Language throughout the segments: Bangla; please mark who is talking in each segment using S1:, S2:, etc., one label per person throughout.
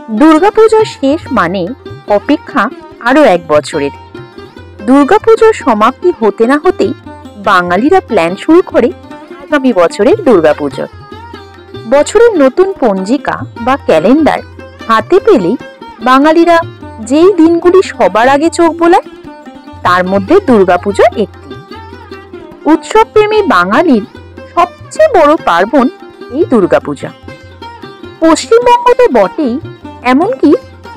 S1: দুর্গাপূজা শেষ মানে অপেক্ষা আরো এক বছরের। দুর্গাপুজোর সমাপ্তি হতে না হতেই বাঙালিরা প্ল্যান শুরু করে আগামী বছরের দুর্গাপুজো। বছরের নতুন পঞ্জিকা বা ক্যালেন্ডার হাতে পেলেই বাঙালিরা যেই দিনগুলি সবার আগে চোখ বোলায় তার মধ্যে দুর্গাপুজো একটি। উৎসব প্রেমী বাঙালির সবচেয়ে বড় পার্বণ এই দুর্গাপূজা। পশ্চিমবঙ্গ তো বটেই, এমনকি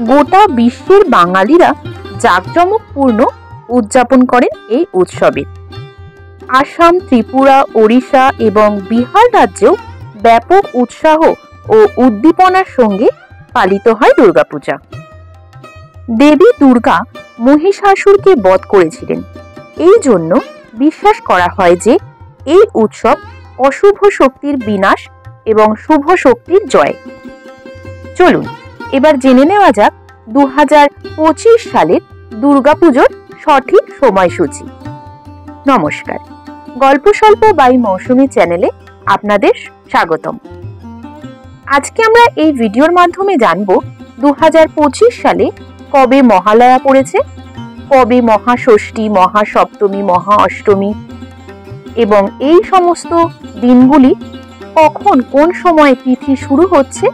S1: গোটা বিশ্বের বাঙালিরা জাঁকজমকপূর্ণ উদযাপন করেন এই উৎসবে। আসাম, ত্রিপুরা, ওড়িশা এবং বিহার রাজ্যেও ব্যাপক উৎসাহ ও উদ্দীপনার সঙ্গে পালিত হয় দুর্গাপূজা। দেবী দুর্গা মহিষাসুরকে বধ করেছিলেন। এই জন্য বিশ্বাস করা হয় যে এই উৎসব অশুভ শক্তির বিনাশ এবং শুভ শক্তির জয়। চলুন এবার জেনে নেওয়া যাক 2025 সালের দুর্গাপুজোর সঠিক সময়সূচি। নমস্কার, গল্প স্বল্প বাই মৌসুমী চ্যানেলে আপনাদের স্বাগতম। আজকে আমরা এই ভিডিওর মাধ্যমে জানব 2025 সালে কবে মহালয়া পড়েছে, কবে মহাষষ্ঠী, মহাসপ্তমী, মহা অষ্টমী এবং এই সমস্ত দিনগুলি কখন কোন সময় তিথি শুরু হচ্ছে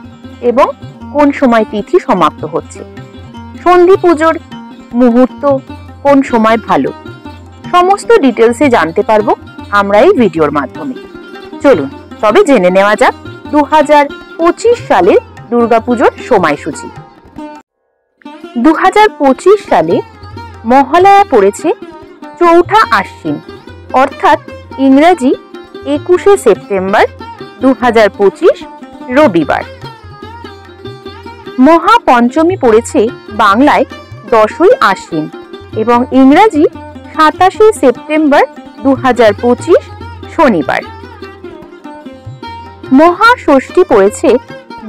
S1: এবং কোন সময় তিথি সমাপ্ত হচ্ছে, সন্ধি পুজোর মুহূর্ত কোন সময় ভালো, সমস্ত ডিটেলসে জানতে পারবো আমরা এই ভিডিওর মাধ্যমে। চলুন তবে জেনে নেওয়া যাক 2025 সালের দুর্গাপুজোর সময়সূচি। 2025 সালে মহালয়া পড়েছে 4 আশ্বিন, অর্থাৎ ইংরেজি 21 সেপ্টেম্বর 2025 রবিবার। মহাপঞ্চমী পড়েছে বাংলায় 10 আশ্বিন এবং ইংরেজি 27 সেপ্টেম্বর 2025 শনিবার। মহাষষ্ঠী পড়েছে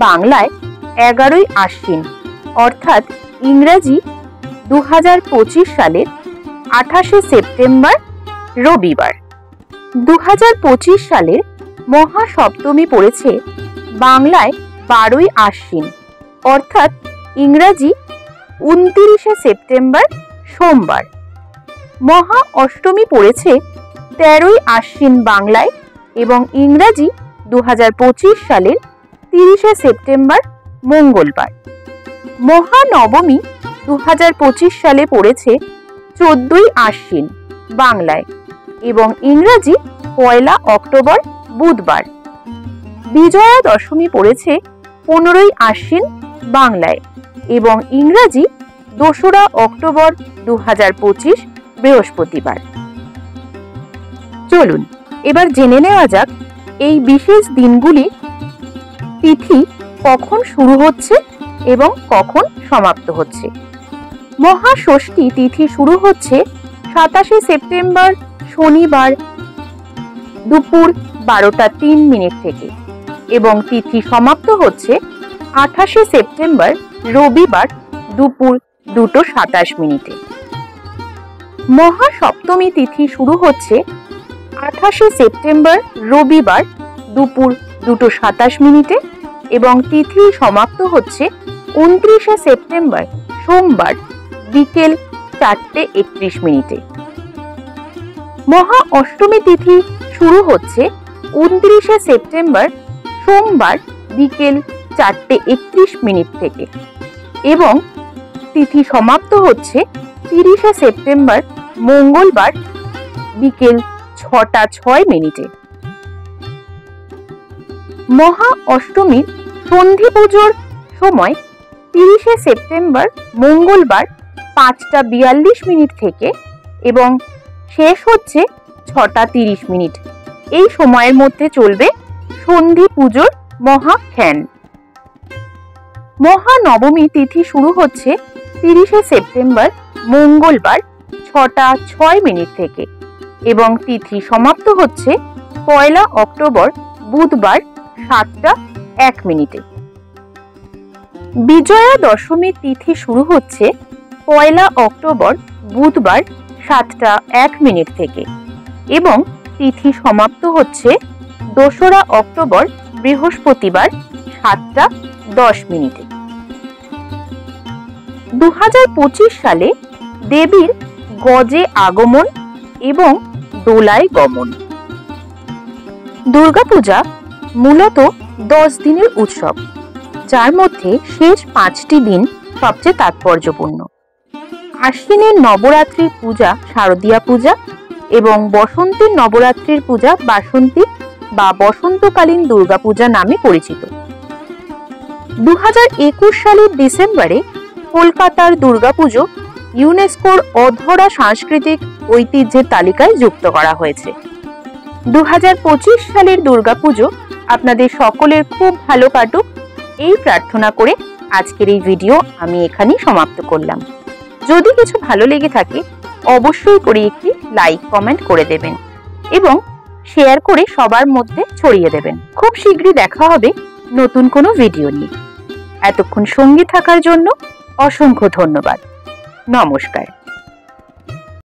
S1: বাংলায় 11 আশ্বিন, অর্থাৎ ইংরেজি 2025 সালের 28 সেপ্টেম্বর রবিবার। 2025 সালের মহাসপ্তমী পড়েছে বাংলায় 12 আশ্বিন, অর্থাৎ ইংরাজি 29 সেপ্টেম্বর সোমবার। মহা অষ্টমী পড়েছে 13 আশ্বিন বাংলায় এবং ইংরাজি 2025 সালের 30 সেপ্টেম্বর মঙ্গলবার। মহানবমী 2025 সালে পড়েছে 14 আশ্বিন বাংলায় এবং ইংরাজি 1 অক্টোবর বুধবার। বিজয়া দশমী পড়েছে 15 আশ্বিন বাংলায় এবং ইংরাজি 2 অক্টোবর 2025 বৃহস্পতিবার। চলুন এবার জেনে নেওয়া যাক এই বিশেষ দিনগুলি তিথি কখন শুরু হচ্ছে এবং কখন সমাপ্ত হচ্ছে। মহাষষ্ঠী তিথি শুরু হচ্ছে 27 সেপ্টেম্বর শনিবার দুপুর 12:03 থেকে এবং তিথি সমাপ্ত হচ্ছে 28 সেপ্টেম্বর রবিবার দুপুর 2:27। মহাসপ্তমী তিথি শুরু হচ্ছে 28 সেপ্টেম্বর রবিবার দুপুর 2:27 এবং তিথি সমাপ্ত হচ্ছে 29 সেপ্টেম্বর সোমবার বিকেল 4:31। মহা অষ্টমী তিথি শুরু হচ্ছে 29 সেপ্টেম্বর সোমবার বিকেল 4:31 থেকে এবং তিথি সমাপ্ত হচ্ছে 30 সেপ্টেম্বর মঙ্গলবার বিকেল 6:06। মহা অষ্টমীর সন্ধি পুজোর সময় 30 সেপ্টেম্বর মঙ্গলবার 5:42 থেকে এবং শেষ হচ্ছে 6:30। এই সময়ের মধ্যে চলবে সন্ধি পুজোর মহাখ্যান। মহানবমী তিথি শুরু হচ্ছে 30 সেপ্টেম্বর মঙ্গলবার 6:06 থেকে এবং তিথি সমাপ্ত হচ্ছে 1 অক্টোবর বুধবার 7:01। বিজয়া দশমী তিথি শুরু হচ্ছে 1 অক্টোবর বুধবার 7:01 থেকে এবং তিথি সমাপ্ত হচ্ছে 2 অক্টোবর বৃহস্পতিবার 7:10। 2025 সালে দেবীর গজে আগমন এবং দোলায় গমন। দুর্গাপূজা মূলত 10 দিনের উৎসব, যার মধ্যে শেষ 5টি দিন সবচেয়ে তাৎপর্যপূর্ণ। আশ্বিনের নবরাত্রির পূজা শারদীয়া পূজা এবং বসন্তের নবরাত্রির পূজা বাসন্তী বা বসন্তকালীন দুর্গাপূজা নামে পরিচিত। 2021 সালের ডিসেম্বরে কলকাতার দুর্গাপুজো ইউনেস্কোর অধরা সাংস্কৃতিক ঐতিহ্যের তালিকায় যুক্ত করা হয়েছে। 2025 সালের দুর্গাপুজো আপনাদের সকলের খুব ভালো কাটুক এই প্রার্থনা করে আজকের এই ভিডিও আমি এখানেই সমাপ্ত করলাম। যদি কিছু ভালো লেগে থাকে অবশ্যই করে একটি লাইক কমেন্ট করে দেবেন এবং শেয়ার করে সবার মধ্যে ছড়িয়ে দেবেন। খুব শীঘ্রই দেখা হবে নতুন কোনো ভিডিও নিয়ে। এতক্ষণ সঙ্গে থাকার জন্য অসংখ্য ধন্যবাদ। নমস্কার।